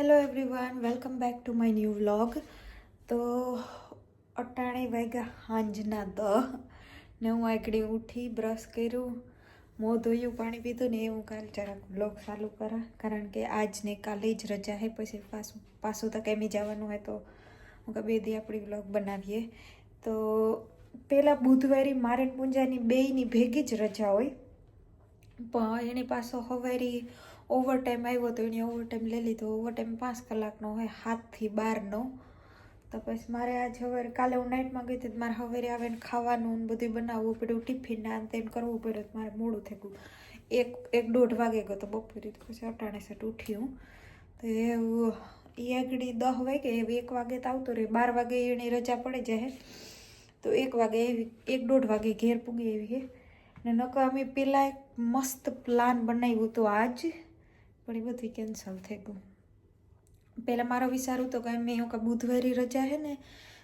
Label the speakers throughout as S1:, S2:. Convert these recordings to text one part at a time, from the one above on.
S1: Hello everyone, welcome back to my new vlog. તો અટાણે વાગ્યા સાંજના 10 ને હું આગળ ઉઠી, બ્રશ કર્યું, મોં ધોયું, પાણી પીધું ને હું કાલ જરાક વ્લોગ ચાલુ કરા, કારણ કે આજ ને કાલે જ રજા હે. પછી પાછું તો કેમી જવાનું હોય તો હું કે 2 દી આપણી વ્લોગ બનાવીએ. તો પહેલાં બુધવારે મારે પૂંજાની બેયની ભેગી જ રજા હોય, પણ એની પાછો સવારે ઓવર ટાઈમ આવ્યો તો એણે ઓવર ટાઈમ લઈ લીધો. ઓવર ટાઈમ 5 કલાકનો હોય, 7 થી 12નો. તો પછી મારે આજ સવારે, કાલે હું નાઇટમાં ગઈ હતી, મારે સવારે આવીને ખાવાનું ને બધું બનાવવું પડ્યું, ટિફિન ને તેમ કરવું પડ્યું. મારે મોડું થઈ ગયું, 1-1:30 વાગે ગયો તો બપોરે. પછી અટાણે સેટ ઉઠી હું તો એ આગળ 10 વાગે, 1 વાગે તો આવતો રહે, 12 વાગે એની રજા પડી જાય તો 1 વાગે એવી, 1-1:30 વાગે ઘેર પૂગી આવી ને. નકર અમે પેલા એક મસ્ત પ્લાન બનાવ્યું હતું આજ, પણ એ બધું કેન્સલ થઈ ગયું. પહેલાં મારો વિચાર હતો કે મેં એવું કાં બુધવારે રજા છે ને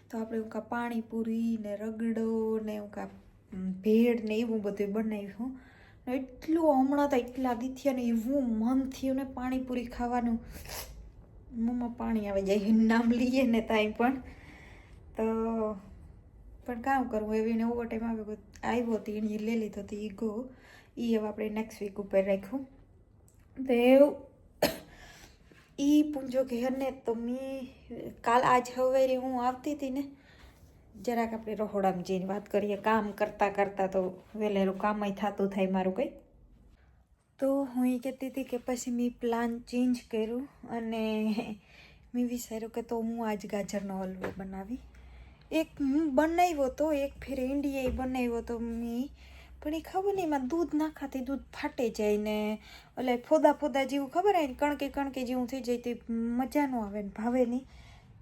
S1: તો આપણે એવું કાં પાણીપુરી ને રગડો ને એવું કાં ભેળ ને એવું બધું બનાવ્યું. એટલું હમણાં તો એટલા દી થયા ને એવું મન થયું ને પાણીપુરી ખાવાનું, મોંમાં પાણી આવી જાય નામ લઈએ ને તાઈ પણ. તો પણ કામ કરવું, એવી ને ઓવર ટાઈમ આવ્યો હતો એને લઈ લીધો હતો એ ગો. એ હવે આપણે નેક્સ્ટ વીક ઉપર રાખ્યું. તો એવું એ પૂંજો ઘેર ને તો મેં આજ સવારે હું આવતી હતી ને, જરાક આપણે રહોડામાં જઈને વાત કરીએ. કામ કરતાં કરતાં તો વહેલેરું કામય થતું થાય મારું કંઈ. તો હું એ કહેતી હતી કે પછી મેં પ્લાન ચેન્જ કર્યું અને મેં વિચાર્યું કે તો હું આજ ગાજરનો હલવો બનાવી. એક હું બનાવ્યો તો, એક ફેર ઇન્ડિયાએ બનાવ્યો તો મેં, પણ એ ખબર નહીં એમાં દૂધ નાખાતી દૂધ ફાટે જાય ને એટલે ફોદા જેવું, ખબર હોય કણકી કણકી જેવું થઈ જાય, તે મજા ન આવે ને ભાવે નહીં.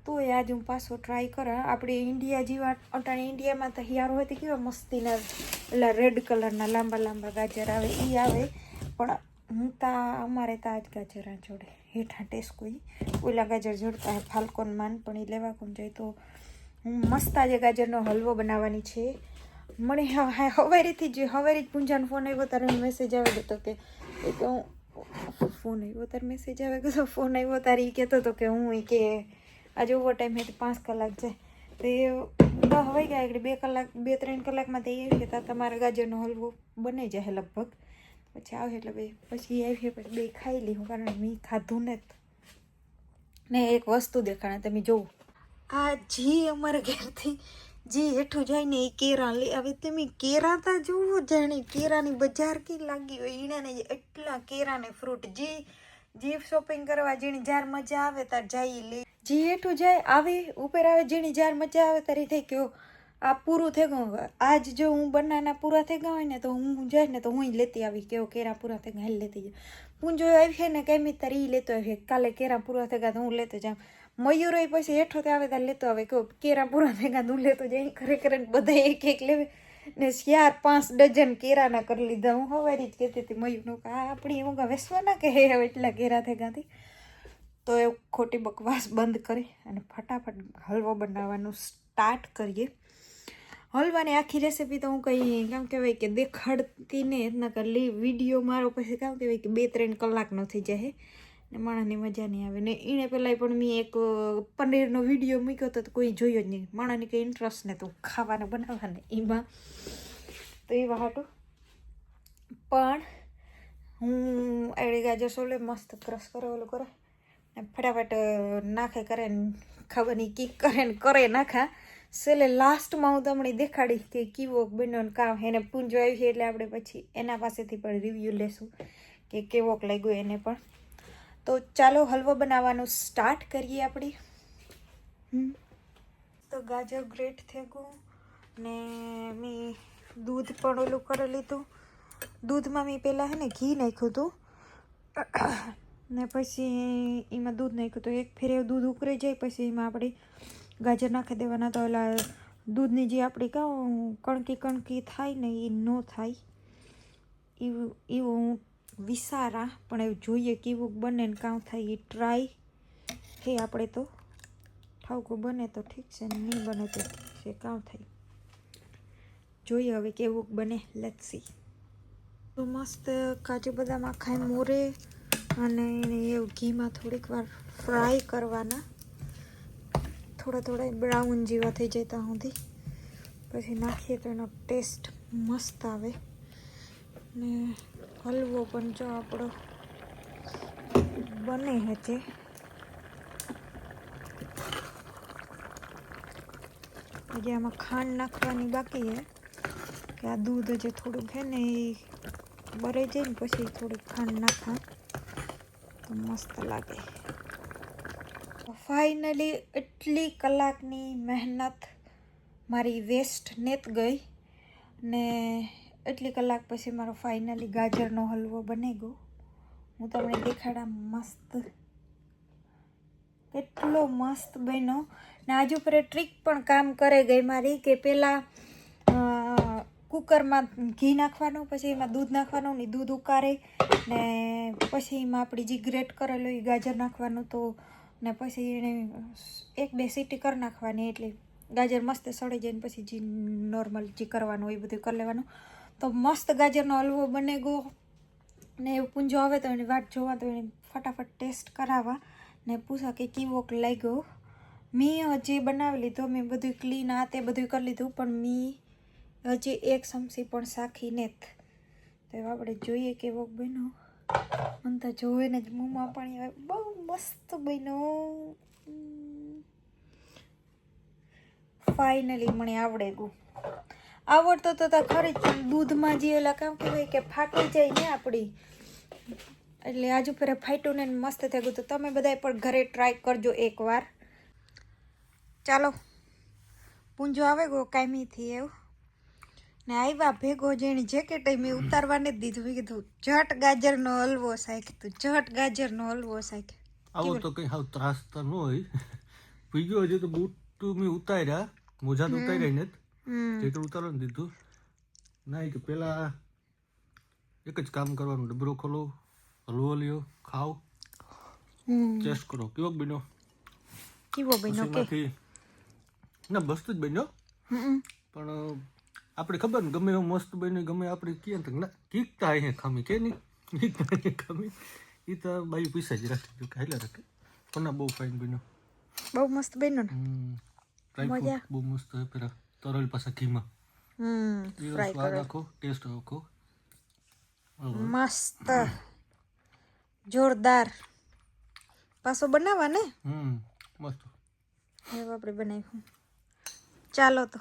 S1: તો એ આજે હું પાછો ટ્રાય કરા. આપણે ઇન્ડિયા જેવા અટાણે ઇન્ડિયામાં તો યાર હોય તો કેવા મસ્તીના એટલે રેડ કલરના લાંબા લાંબા ગાજર આવે એ આવે, પણ હું અમારે તો આજ ગાજર જોડે હેઠા ટેસ્કો ઓલા ગાજર જોડતા ફાલ્કોન માન, પણ એ લેવા કોણ જાય. તો હું મસ્ત આજે ગાજરનો હલવો બનાવવાની છે. મને હવારેથી જ પૂંજાનો ફોન આવ્યો ત્યારે મેસેજ આવ્યો હતો કે ફોન આવ્યો ત્યારે એ કહેતો હતો કે હું કે આજે ઓવર ટાઈમ હે તો 5 કલાક જાય. તો એ 10 વાગ્યા આગળ 2 કલાક 2-3 કલાકમાં તે આવી કહેતા તમારા ગાજરનો હલવો બની જાય લગભગ. પછી આવે એટલે પછી આવી પછી બે ખાઈ લીધું, કારણ મેં ખાધું ને એક વસ્તુ દેખાણે તમે જોવું. આ જી અમારા ઘરથી જી હેઠું જાય ને એ કેરા લે. હવે તમે કેરા તા જોવો, જાણે કેરાની બજાર કી લાગી હોય એને એટલા કેરાને ફ્રૂટ. જે શોપિંગ કરવા જેની જાર મજા આવે તાર જાય લે. જે હેઠું જાય આવે ઉપર આવે, જેની જાર મજા આવે તારી થઈ ગયો આ પૂરું થઈ ગયું. આજ જો હું બનાના પૂરા થઈ ગયા હોય ને તો હું જાય ને તો હું લેતી આવી, કેવો કેરા પૂરા થઈ ગયા લેતી જાય. પૂંજો આવી ને કેમી તારી લેતો આવી, કાલે કેરા પૂરા થઈ ગયા તો હું લેતો જાઉં. મયુર પછી હેઠો આવે ત્યારે લેતો આવે, કહો કેરા પૂરા થઈ ગયા હું લેતો જાય. ખરેખર બધા એક લેવે ને 4-5 ડઝન કેરાના કરી લીધા. હું સવારે જ કહેતી હતી મયુરનું કે આપણી હું વેસવાના કે હે એટલા કેરા થઈ ગયાથી. તો એ ખોટી બકવાસ બંધ કરી અને ફટાફટ હલવો બનાવવાનું સ્ટાર્ટ કરીએ. હલવાની આખી રેસીપી તો હું કંઈ કામ કહેવાય કે દેખાડતી ને એના કરી વિડીયો મારો પછી કામ કહેવાય કે 2-3 કલાકનો થઈ જાય ને માણસની મજા નહીં આવે. ને એને પહેલાં પણ મેં એક પનીરનો વિડીયો મૂક્યો હતો તો કોઈ જોયો જ નહીં. માણસને કંઈ ઇન્ટરેસ્ટ ને તો ખાવાને બનાવવાને એમાં તો એવા હાટું. પણ હું એડી ગાજર સોલે મસ્ત ક્રશ કરે ઓલું કરે ને ફટાફટ નાખે કરે ને ખબર નહીં કીક કરે ને કરે નાખા છેલ્લે લાસ્ટમાં હું તમને દેખાડીશ કે કેવો બન્યો ને કામ એને. પૂંજો આવી છે એટલે આપણે પછી એના પાસેથી પણ રિવ્યૂ લેશું કે કેવોક લાગ્યો એને પણ. તો ચાલો હલવો બનાવવાનું સ્ટાર્ટ કરીએ આપણે. તો ગાજર ગ્રેટ થઈ ગયું ને મેં દૂધ પણ ઓલું કરી લીધું. દૂધમાં મેં પહેલાં છે ને ઘી નાખ્યું હતું ને પછી એમાં દૂધ નાખ્યું હતું. એક ફેરે દૂધ ઉકળી જાય પછી એમાં આપણે ગાજર નાખી દેવાના. તો ઓલા દૂધની જે આપણી કણકી કણકી થાય ને એ ન થાય એવું હું વિચારા, પણ એવું જોઈએ કેવું બને ને કામ થાય એ ટ્રાય હે. આપણે તો ઠાવકું બને તો ઠીક છે ને નહીં બને તો છે કામ થાય. જોઈએ હવે કેવું બને, લેટ્સ સી. તો મસ્ત કાજુ બદામ આખા મોરે અને એને એવું ઘીમાં થોડીક વાર ફ્રાય કરવાના, થોડા બ્રાઉન જેવા થઈ જાય ત્યાં સુધી, પછી નાખીએ તો એનો ટેસ્ટ મસ્ત આવે. ને હલવો પણ જો આપણો બને છે. હજી આમાં ખાંડ નાખવાની બાકી છે કે આ દૂધ જે થોડુંક છે ને એ બરાઈ જાય ને પછી થોડીક ખાંડ નાખા તો મસ્ત લાગે. ફાઇનલી એટલી કલાકની મહેનત મારી વેસ્ટ નેત ગઈ ને એટલી કલાક પછી મારો ફાઇનલી ગાજરનો હલવો બની ગયો. હું તમને દેખાડા મસ્ત, કેટલો મસ્ત બન્યો. ને આજુ પર ટ્રીક પણ કામ કરે ગઈ મારી કે પહેલાં કુકરમાં ઘી નાખવાનું, પછી એમાં દૂધ નાખવાનું, ને દૂધ ઉકાળે ને પછી એમાં આપણી જે ગ્રેટ કરેલું એ ગાજર નાખવાનું, તો ને પછી એને 1-2 સીટી કરી નાખવાની એટલે ગાજર મસ્ત સળી જાય. ને પછી જે નોર્મલ જે કરવાનું હોય એ બધું કરી લેવાનું. તો મસ્ત ગાજરનો હલવો બને ગયો. ને એવું પૂંજો આવે તો એની વાટ જોવા, તો એને ફટાફટ ટેસ્ટ કરાવવા ને પૂછા કે કેવોક લાગ્યો. મેં હજી બનાવી લીધો, મેં બધું ક્લીન આ તે બધું કરી લીધું, પણ મેં હજી 1 ચમચી પણ શાખીને જ. તો આપણે જોઈએ કેવોક બન્યો. મને તો જોઈને જ મોંમાં પાણી આવે, બહુ મસ્ત બન્યો. ફાઇનલી મને આવડે ગયું. આવડતો તો ખરી જ, પણ દૂધમાં જે ઓલા કામ કહેવાય કે ફાટી જાય ને આપણી, એટલે આજુ ફેરે ફાટ્યું ને મસ્ત થઈ ગયું. તો તમે બધાય પણ ઘરે ટ્રાય કરજો એકવાર. ચાલો, પૂંજો આવે ગયો કાયમીથી એવું ને આવ્યા ભેગો જેની જેકેટ મેં ઉતારવાને જ દીધું. મેં કીધું ઝટ ગાજરનો હલવો શાખ, તું ઝટ ગાજરનો હલવો શાખ.
S2: આવો તો કઈ હાવ ત્રાસ તો ન હોય. પીગો હજી તો બૂટ મેં ઉતાર્યા, મોજા તો ઉતાર્યા ને જેકેટ ઉતારવા દીધું. ના કે પેલા એક જ કામ કરવાનું, ડબરો ખોલો, હલવો લ્યો, ખાઓ, ટેસ્ટ કરો કેવો બન્યો.
S1: કેવો બન્યો કે
S2: ના મસ્ત જ બન્યો, પણ આપણે ખબર ને ગમે એવું મસ્ત બન્યું, ગમે આપણે કહીએ ને ના કીકતા અહીંયા ખામી કે નહીં, કીકતા ખામી એ તો બાયું પૈસા જ રાખી ખાઈલા રાખે. પણ ના બહુ ફાઇન બન્યો,
S1: બહુ મસ્ત બન્યો ને.
S2: મજા બહુ મસ્ત હોય. પેલા તરલ પાછા ઘીમાં
S1: ફ્રાય
S2: સ્વાદ
S1: કરો,
S2: આખો ટેસ્ટ આખો
S1: મસ્ત જોરદાર. પાછો બનાવવા ને
S2: મસ્ત.
S1: હવે આપણે બનાવ્યું. ચાલો તો